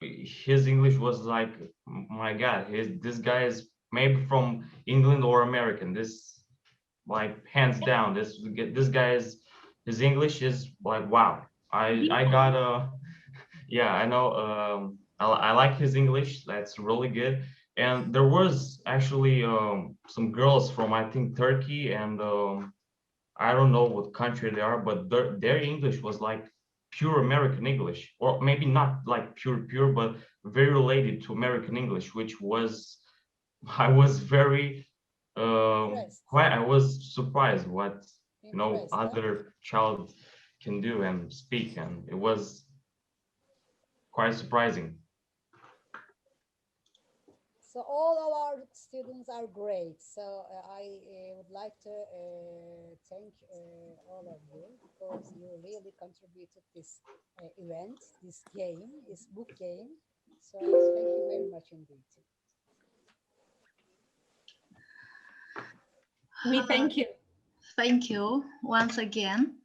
his English was like, my God, this guy is maybe from England or American. This, like, hands down, this guy is, his English is like, wow. I got yeah, I know. I like his English. That's really good. And there was actually some girls from, I think, Turkey, and I don't know what country they are, but their English was like pure American English, or maybe not like pure, but very related to American English, which was, I was very quite, I was surprised what, you know, other child can do and speak, and it was quite surprising. So all of our students are great. So I would like to thank all of you because you really contributed this event, this game, this book game. So thank you very much indeed. We thank you. Thank you once again.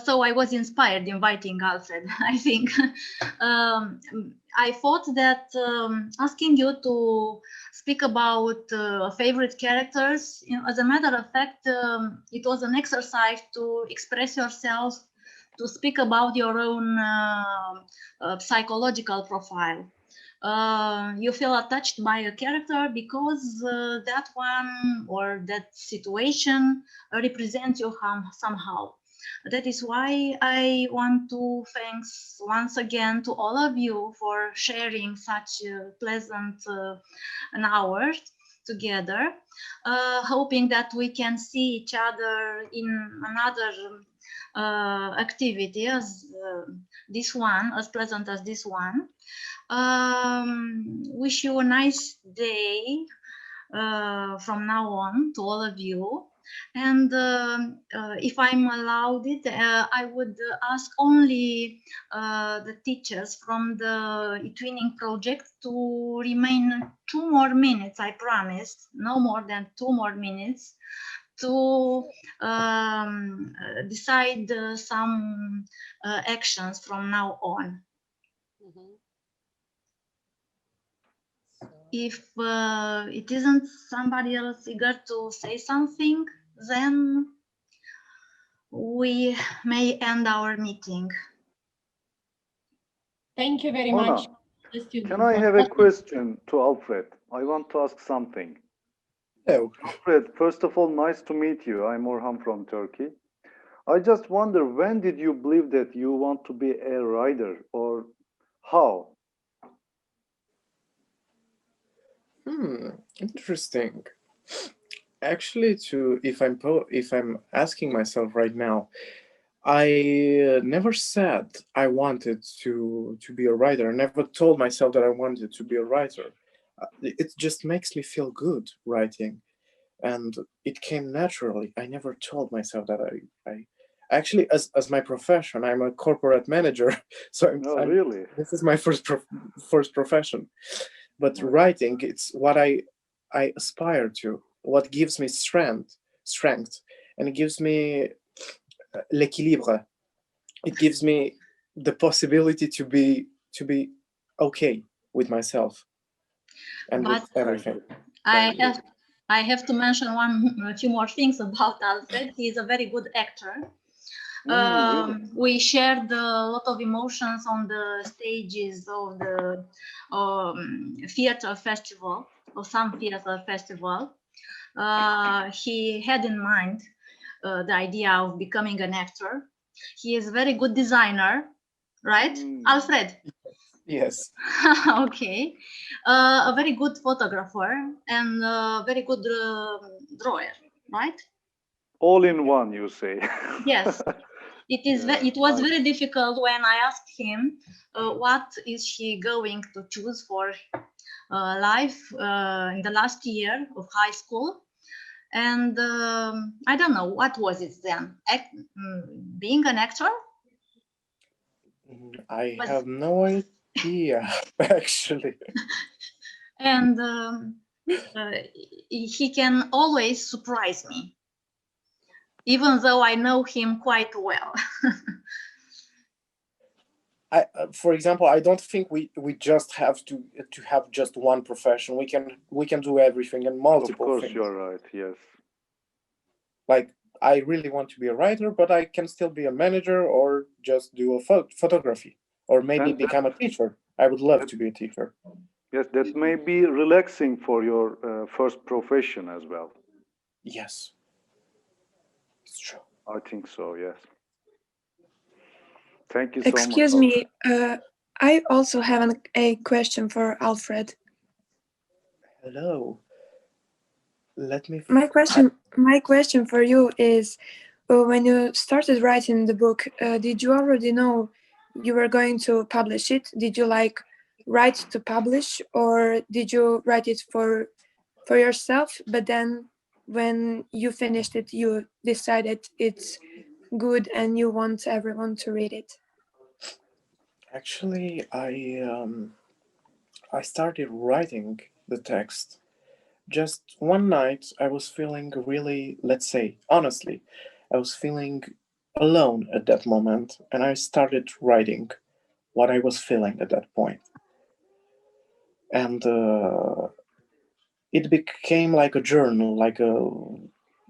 So I was inspired inviting Alfred. I think I thought that asking you to speak about favorite characters, you know, as a matter of fact, it was an exercise to express yourself, to speak about your own psychological profile. You feel attached by a character because that one or that situation represents you somehow. That is why I want to thanks once again to all of you for sharing such pleasant an hours together, hoping that we can see each other in another activity as this one, as pleasant as this one. Wish you a nice day from now on to all of you. And if I'm allowed it, I would ask only the teachers from the eTwinning project to remain 2 more minutes, I promise, no more than 2 more minutes, to decide some actions from now on. If it isn't somebody else eager to say something, then we may end our meeting. Thank you very Ona, much. can I have a question to Alfred? I want to ask something. Hello. Alfred, first of all, nice to meet you. I'm Orhan from Turkey. I just wonder, when did you believe that you want to be a writer, or how? Interesting. Actually, if I'm asking myself right now, I never said I wanted to be a writer. I never told myself that I wanted to be a writer. It just makes me feel good writing, and it came naturally. I never told myself that I actually, as my profession, I'm a corporate manager, so No, really? this is my first profession. But writing, it's what I aspire to, what gives me strength, and it gives me l'équilibre. It gives me the possibility to be okay with myself and But with everything. I have to mention a few more things about Alfred. He is a very good actor. Really? We shared a lot of emotions on the stages of the theater festival, or some theater festival. He had in mind the idea of becoming an actor. He is a very good designer, right, Alfred? Yes. Okay. A very good photographer and a very good drawer, right? All in one, you say. Yes. It was very difficult when I asked him what is he going to choose for life in the last year of high school. And I don't know, what was it then? Being an actor? I have no idea, actually. And he can always surprise me, even though I know him quite well. For example, I don't think we just have to have just one profession. We can do everything and multiple Of course, things. you're right. Yes. Like, I really want to be a writer, but I can still be a manager or just do a photography, or maybe And become a teacher. I would love to be a teacher. yes, that may be relaxing for your first profession as well. Yes, it's true. I think so. Yes. Thank you so much. Excuse me, I also have a question for Alfred. Hello. Let me. My question for you is, when you started writing the book, did you already know you were going to publish it? Did you write to publish, or did you write it for yourself? But then, when you finished it, you decided it's good and you want everyone to read it. Actually, I started writing the text. Just one night, I was feeling really, let's say, honestly, I was feeling alone at that moment, and I started writing what I was feeling at that point. And it became like a journal, like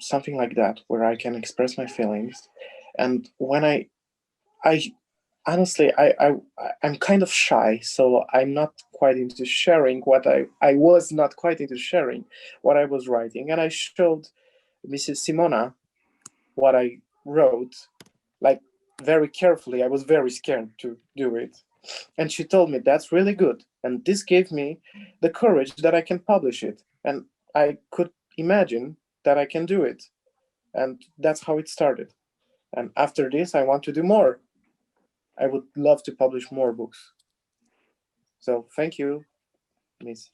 something like that, where I can express my feelings. And when I honestly, I'm kind of shy, so I'm not quite into sharing what I was not quite into sharing what I was writing. And I showed Mrs. Simona what I wrote, like, very carefully. I was very scared to do it. And she told me, that's really good. And this gave me the courage that I can publish it. And I could imagine that I can do it. And that's how it started. And after this, I want to do more. I would love to publish more books. So thank you, Miss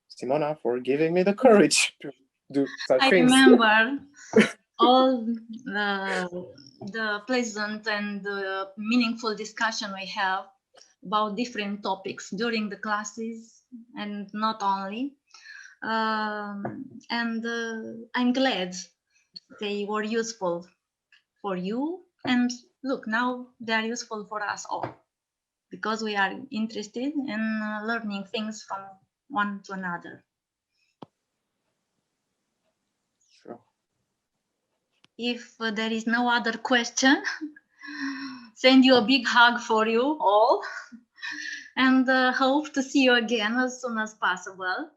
Simona, for giving me the courage to do such I things. remember all the pleasant and meaningful discussion we have about different topics during the classes, and not only. And I'm glad they were useful for you. And look, now they are useful for us all, because we are interested in learning things from one to another. Sure. If there is no other question, send you a big hug for you all, and hope to see you again as soon as possible.